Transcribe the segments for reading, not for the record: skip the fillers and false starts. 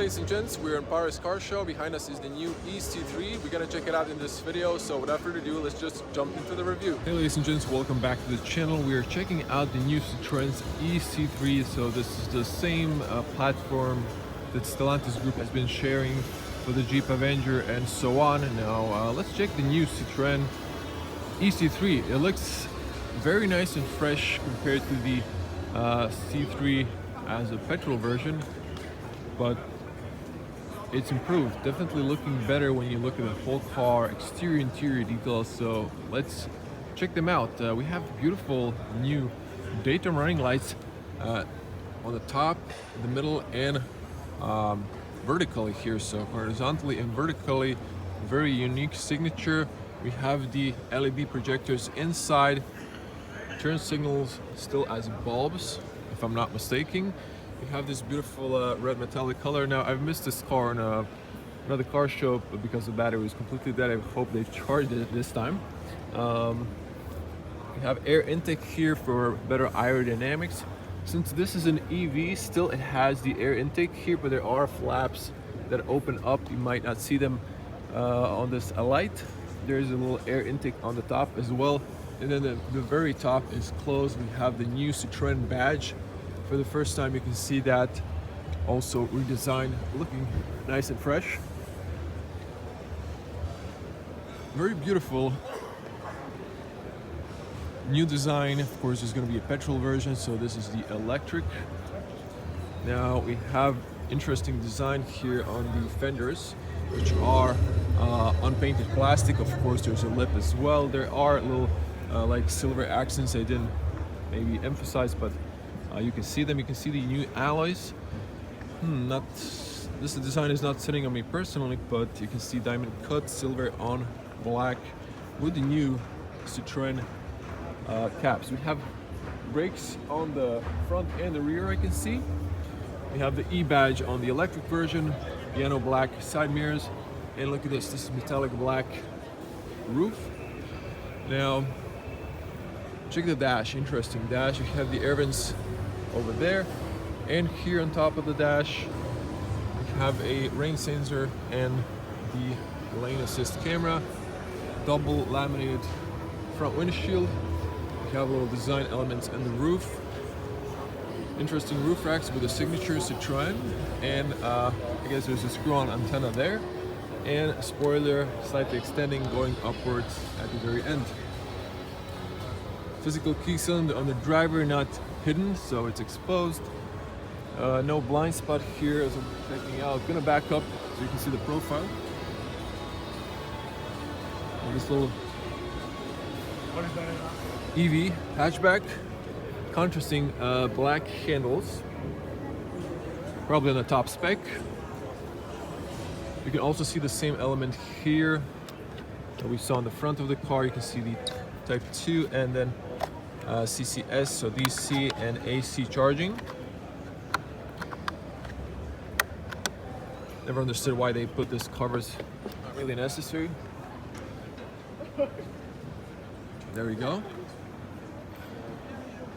ladies and gents, we're in Paris Car Show. Behind us is the new e-C3. We're gonna check it out in this video, so without further ado, let's just jump into the review. Hey ladies and gents, welcome back to the channel. We are checking out the new Citroen e-C3. So this is the same platform that Stellantis Group has been sharing for the Jeep Avenger and so on. Now let's check the new Citroen e-C3. It looks very nice and fresh compared to the C3 as a petrol version, but it's improved. Definitely looking better when you look at the whole car, exterior, interior details. So let's check them out. We have beautiful new daytime running lights on the top, the middle, and vertically here. So horizontally and vertically, very unique signature. We have the LED projectors inside, turn signals still as bulbs, if I'm not mistaken. We have this beautiful red metallic color. Now I've missed this car in another car show, but because the battery was completely dead, I hope they've charged it this time. We have air intake here for better aerodynamics. Since this is an EV, still it has the air intake here, but there are flaps that open up. You might not see them on this light. There's a little air intake on the top as well. And then the very top is closed. We have the new Citroen badge. For the first time, you can see that also redesigned, looking nice and fresh. Very beautiful new design. Of course, there's going to be a petrol version, so this is the electric. Now we have interesting design here on the fenders, which are unpainted plastic. Of course, there's a lip as well. There are little like silver accents I didn't maybe emphasize, but you can see them. You can see the new alloys. This design is not sitting on me personally, but you can see diamond cut silver on black with the new Citroen caps. We have brakes on the front and the rear, I can see. We have the E badge on the electric version, piano black side mirrors, and look at this. This is metallic black roof. Now check the dash. Interesting dash. We have the air vents over there, and here on top of the dash we have a rain sensor and the lane assist camera, double laminated front windshield. We have little design elements in the roof, interesting roof racks with a signature Citroen, and I guess there's a screw-on antenna there, and a spoiler slightly extending going upwards at the very end. Physical key cylinder on the driver, not hidden, so it's exposed. No blind spot here as I'm checking out. Gonna back up so you can see the profile. And this little EV hatchback, contrasting black handles, probably on the top spec. You can also see the same element here that we saw on the front of the car. You can see the Type 2 and then CCS, so DC and AC charging. Never understood why they put this covers, not really necessary. There we go.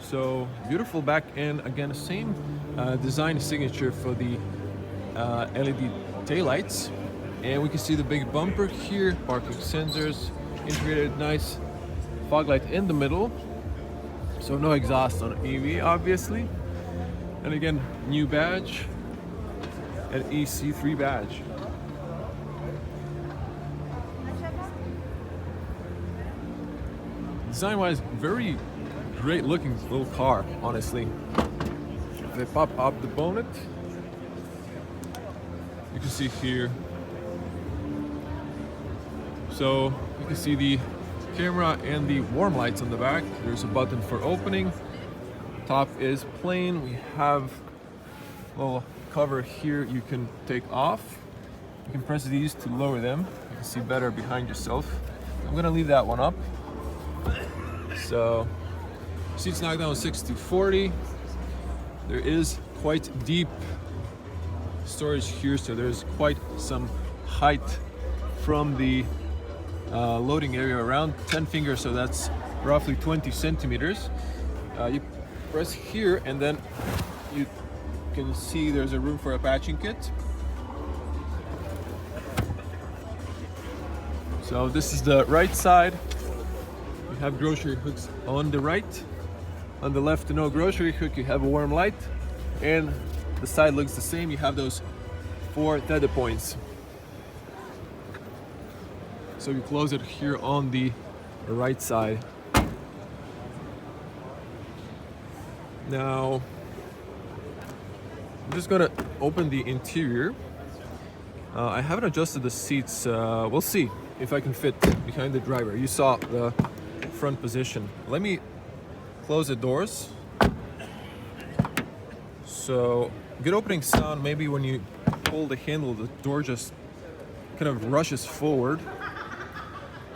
So beautiful back end, again same design signature for the LED taillights, and we can see the big bumper here, parking sensors, integrated nice fog light in the middle. So no exhaust on EV, obviously. And again, new badge, and e-C3 badge. Design-wise, very great looking little car, honestly. If they pop up the bonnet, you can see here. So you can see the camera and the warm lights on the back. There's a button for opening. Top is plain. We have a little cover here you can take off. You can press these to lower them. You can see better behind yourself. I'm gonna leave that one up. So seats knocked down 6 to 40. There is quite deep storage here, so there's quite some height from the loading area, around 10 fingers, so that's roughly 20 centimeters. You press here and then you can see there's a room for a patching kit. So this is the right side. You have grocery hooks on the right. On the left, no grocery hook, you have a warm light. And the side looks the same. You have those 4 tether points. So you close it here on the right side. Now, I'm just gonna open the interior. I haven't adjusted the seats. We'll see if I can fit behind the driver. You saw the front position. Let me close the doors. So, good opening sound. Maybe when you pull the handle, the door just kind of rushes forward.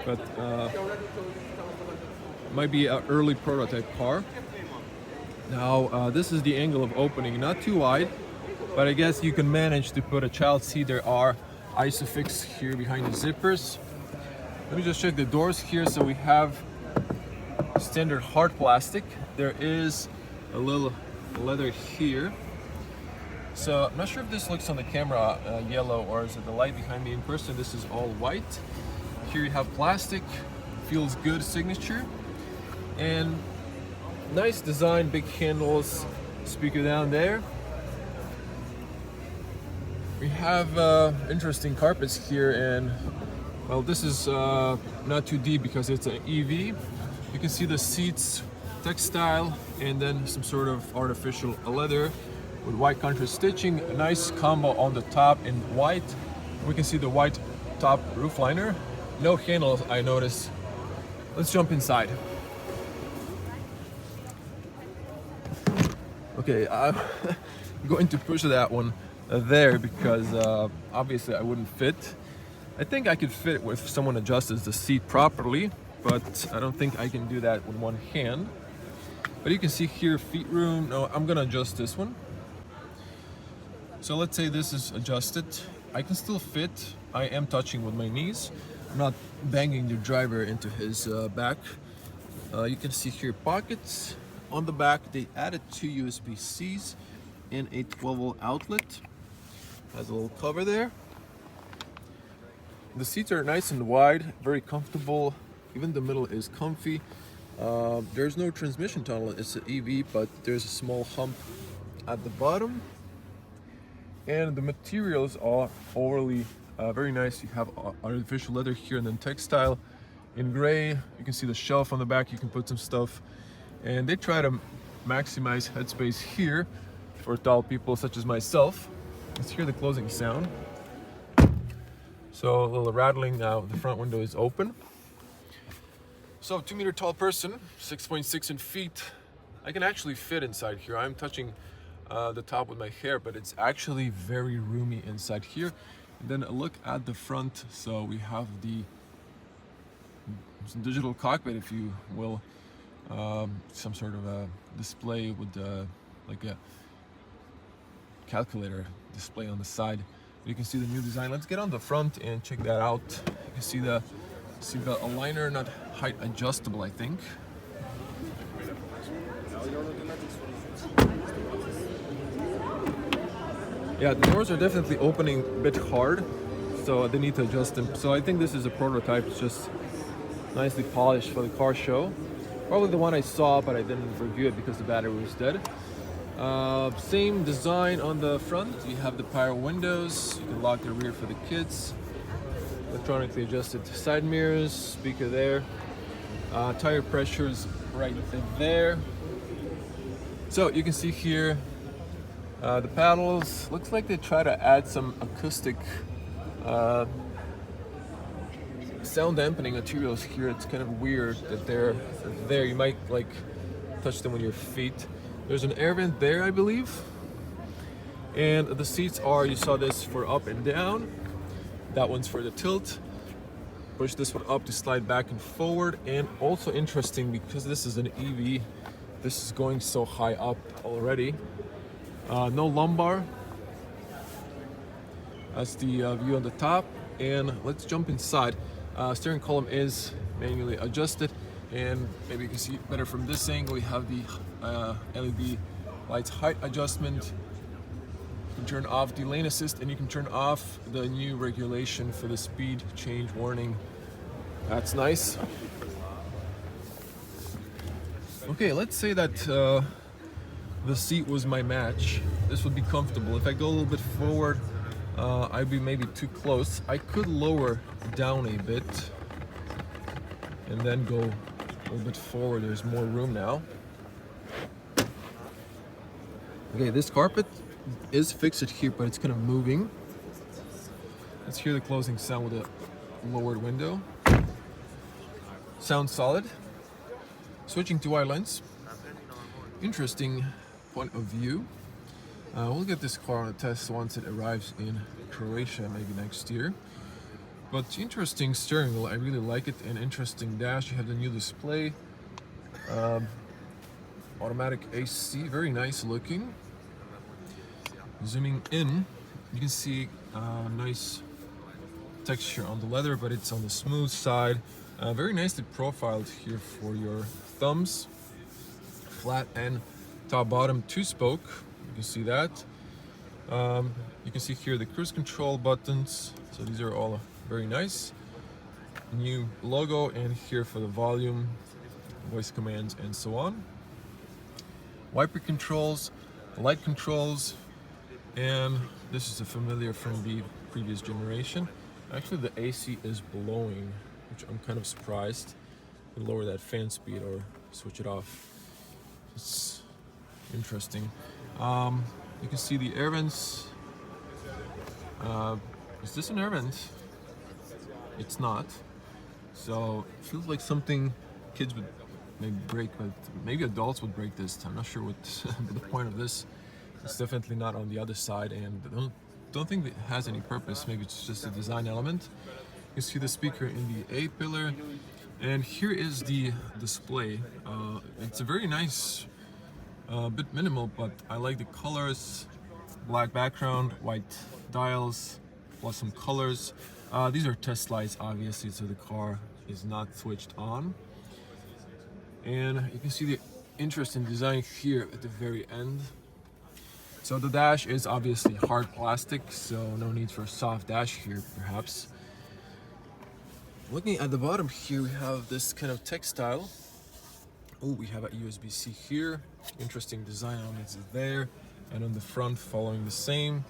But might be an early prototype car. Now, this is the angle of opening, not too wide, but I guess you can manage to put a child seat. There are Isofix here behind the zippers. Let me just check the doors here. So we have standard hard plastic. There is a little leather here. So I'm not sure if this looks on the camera yellow, or is it the light behind me. In person, this is all white. Here you have plastic, feels good signature, and nice design, big handles, speaker down there. We have interesting carpets here, and well, this is not too deep because it's an EV. You can see the seats, textile, and then some sort of artificial leather with white contrast stitching. A nice combo on the top in white. We can see the white top roof liner. No handles, I noticed. Let's jump inside. Okay, I'm going to push that one there because obviously I wouldn't fit. I think I could fit if someone adjusts the seat properly, but I don't think I can do that with one hand. But you can see here, feet room. No, I'm gonna adjust this one. So let's say this is adjusted. I can still fit. I am touching with my knees. I'm not banging the driver into his back. You can see here pockets. On the back, they added 2 USB-Cs and a 12-volt outlet. Has a little cover there. The seats are nice and wide, very comfortable. Even the middle is comfy. There's no transmission tunnel. It's an EV, but there's a small hump at the bottom. And the materials are overly very nice. You have artificial leather here and then textile in gray. You can see the shelf on the back. You can put some stuff. And they try to maximize headspace here for tall people such as myself. Let's hear the closing sound. So a little rattling now. The front window is open. So 2-meter tall person, 6.6 in feet. I can actually fit inside here. I'm touching the top with my hair, but it's actually very roomy inside here. And then a look at the front. So we have the digital cockpit, if you will. Some sort of a display with like a calculator display on the side. You can see the new design. Let's get on the front and check that out. You can see the seatbelt aligner, not height adjustable, I think. Yeah, the doors are definitely opening a bit hard, so they need to adjust them. So I think this is a prototype. It's just nicely polished for the car show. Probably the one I saw, but I didn't review it because the battery was dead. Same design on the front. You have the power windows. You can lock the rear for the kids. Electronically adjusted side mirrors, speaker there. Tire pressure is right there. So you can see here the paddles. Looks like they try to add some acoustic sound dampening materials here. It's kind of weird that they're there. You might like touch them with your feet. There's an air vent there, I believe. And the seats are, you saw this for up and down. That one's for the tilt. Push this one up to slide back and forward. And also interesting, because this is an EV, this is going so high up already. No lumbar. That's the view on the top. And let's jump inside. Steering column is manually adjusted, and maybe you can see it better from this angle. We have the LED lights height adjustment. You can turn off the lane assist, and you can turn off the new regulation for the speed change warning That's nice. Okay, let's say that the seat was my match. This would be comfortable. If I go a little bit forward, I'd be maybe too close. I could lower down a bit and then go a little bit forward. There's more room now. Okay, this carpet is fixed here, but it's kind of moving. Let's hear the closing sound with a lowered window. Sounds solid. Switching to wide lens. Interesting point of view. We'll get this car on a test once it arrives in Croatia, maybe next year. But interesting steering wheel, I really like it. An interesting dash. You have the new display. Automatic AC, very nice looking. Zooming in, you can see nice texture on the leather, but it's on the smooth side. Very nicely profiled here for your thumbs. Flat and top bottom 2-spoke. You can see that. You can see here the cruise control buttons. So these are all very nice. New logo, and here for the volume, voice commands, and so on. Wiper controls, light controls, and this is a familiar from the previous generation. Actually, the AC is blowing, which I'm kind of surprised. You can lower that fan speed or switch it off. It's interesting. You can see the air vents. Is this an air vent? It's not. So it feels like something kids would maybe break, but maybe adults would break this. I'm not sure what the point of this. It's definitely not on the other side, and don't think it has any purpose. Maybe it's just a design element. You see the speaker in the A pillar, and here is the display. It's a very nice, bit minimal, but I like the colors. Black background, white dials, plus some colors. These are test lights, obviously, so the car is not switched on. And you can see the interesting design here at the very end. So the dash is obviously hard plastic, so no need for a soft dash here, perhaps. Looking at the bottom here, we have this kind of textile. Oh, we have a USB-C here. Interesting design elements there. And on the front, following the same.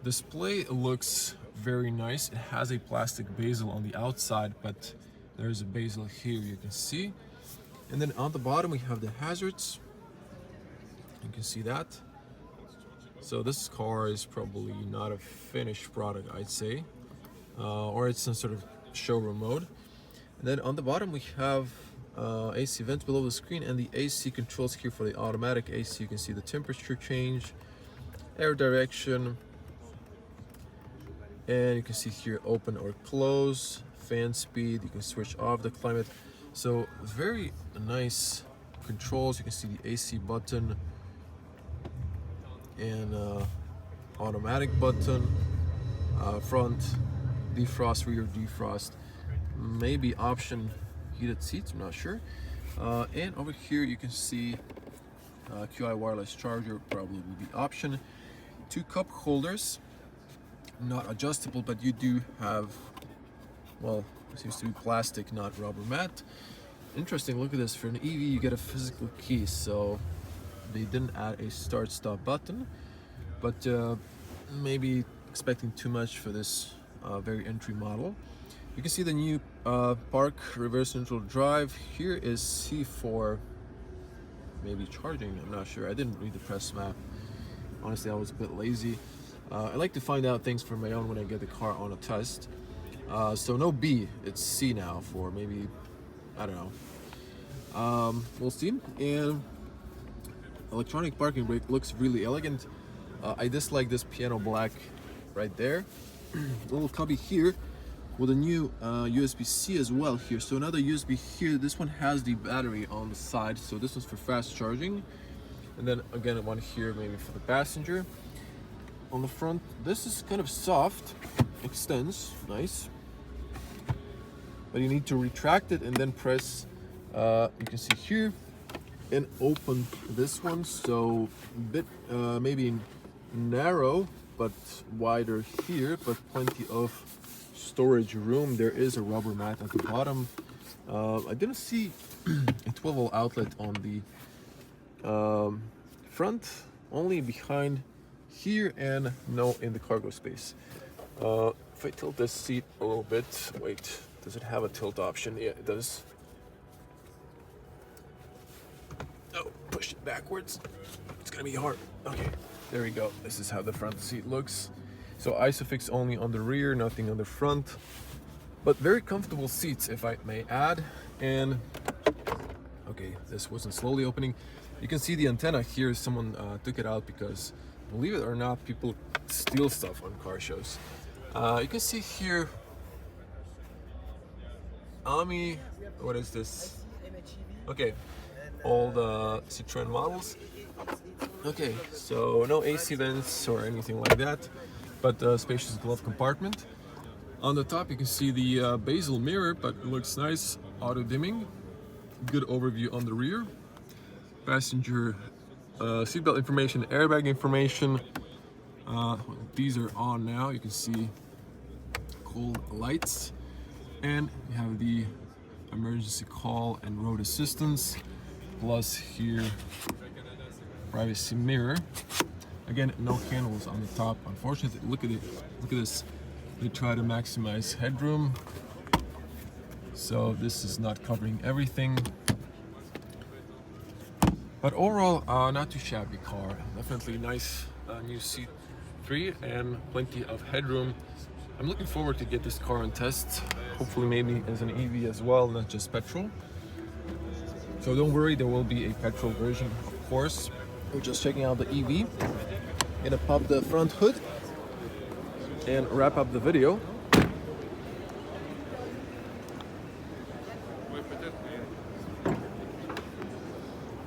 Display looks very nice. It has a plastic bezel on the outside, but there's a bezel here, you can see. And then on the bottom, we have the hazards. You can see that. So this car is probably not a finished product, I'd say, or it's some sort of showroom mode. And then on the bottom we have AC vents below the screen, and the AC controls here for the automatic AC. You can see the temperature change, air direction, and you can see here open or close, fan speed. You can switch off the climate. So very nice controls. You can see the AC button and automatic button, front defrost, rear defrost, maybe option heated seats, I'm not sure. And over here you can see QI wireless charger, probably will be option. 2 cup holders, not adjustable, but you do have, well, it seems to be plastic, not rubber mat. Interesting, look at this. For an EV you get a physical key, so they didn't add a start stop button, but maybe expecting too much for this very entry model. You can see the new park reverse neutral drive. Here is C4, maybe charging, I'm not sure. I didn't read the press map. Honestly, I was a bit lazy. I like to find out things for my own when I get the car on a test. So no B, it's C now for maybe, I don't know. We'll see. And electronic parking brake looks really elegant. I dislike this piano black right there. Little cubby here with a new USB-C as well here. So another USB here. This one has the battery on the side, so this one's for fast charging. And then again, one here maybe for the passenger. On the front, this is kind of soft, extends, nice. But you need to retract it and then press, you can see here, and open this one. So a bit maybe narrow, but wider here, but plenty of storage room. There is a rubber mat at the bottom. I didn't see a 12-volt outlet on the front, only behind here and no in the cargo space. If I tilt this seat a little bit, wait, does it have a tilt option? Yeah, it does. Oh, push it backwards. It's gonna be hard. Okay, there we go. This is how the front seat looks. So ISOFIX only on the rear, nothing on the front. But very comfortable seats, if I may add. And okay, this wasn't slowly opening. You can see the antenna here. Someone took it out because, believe it or not, people steal stuff on car shows. You can see here, Ami, what is this? Okay, all the Citroen models. Okay, so no AC vents or anything like that, but spacious glove compartment. On the top you can see the bezel mirror, but it looks nice, auto dimming. Good overview on the rear. Passenger seatbelt information, airbag information. These are on now. You can see cold lights, and you have the emergency call and road assistance. Plus here, privacy mirror. Again, no candles on the top. Unfortunately, look at it. Look at this. They try to maximize headroom, so this is not covering everything. But overall, not too shabby car. Definitely nice new C3 and plenty of headroom. I'm looking forward to get this car on test. Hopefully, maybe as an EV as well, not just petrol. So don't worry, there will be a petrol version, of course. We're just checking out the EV. Gonna pop the front hood and wrap up the video.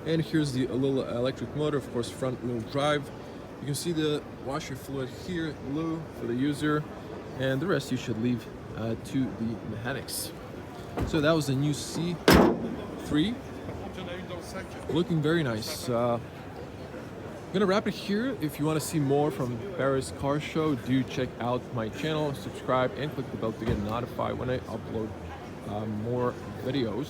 And here's the little electric motor, of course, front wheel drive. You can see the washer fluid here, blue for the user, and the rest you should leave to the mechanics. So that was the new C3, looking very nice. I'm gonna wrap it here. If you want to see more from Paris Car Show, do check out my channel, subscribe, and click the bell to get notified when I upload more videos.